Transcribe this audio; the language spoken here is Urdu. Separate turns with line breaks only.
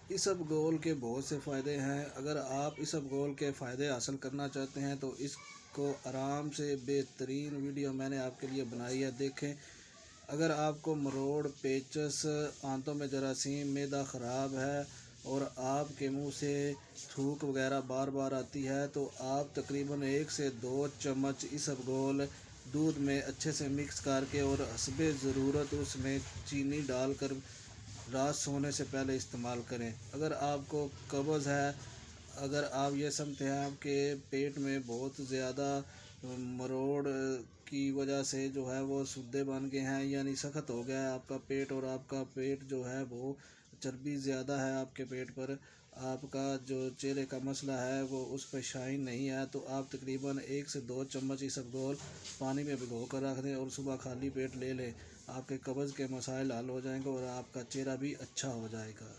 اسبگول کے بہت سے فائدے ہیں۔ اگر آپ اسبگول کے فائدے حاصل کرنا چاہتے ہیں تو اس کو آرام سے بہترین ویڈیو میں نے آپ کے لیے بنائی ہے، دیکھیں۔ اگر آپ کو مروڑ، پیچس، آنتوں میں جراثیم، معدہ خراب ہے اور آپ کے منہ سے تھوک وغیرہ بار بار آتی ہے تو آپ تقریباً 1 سے 2 چمچ اسبگول دودھ میں اچھے سے مکس کر کے اور حسب ضرورت اس میں چینی ڈال کر رات سونے سے پہلے استعمال کریں۔ اگر آپ کو قبض ہے، اگر آپ یہ سمجھتے ہیں آپ کے پیٹ میں بہت زیادہ مروڑ کی وجہ سے جو ہے وہ سدے بن گئے ہیں، یعنی سخت ہو گیا ہے آپ کا پیٹ، اور آپ کا پیٹ جو ہے وہ چربی زیادہ ہے آپ کے پیٹ پر، آپ کا جو چہرے کا مسئلہ ہے وہ اس پہ شائن نہیں ہے، تو آپ تقریباً 1 سے 2 چمچ اسبگول پانی میں بھگو کر رکھ دیں اور صبح خالی پیٹ لے لیں۔ آپ کے قبض کے مسائل حل ہو جائیں گے اور آپ کا چہرہ بھی اچھا ہو جائے گا۔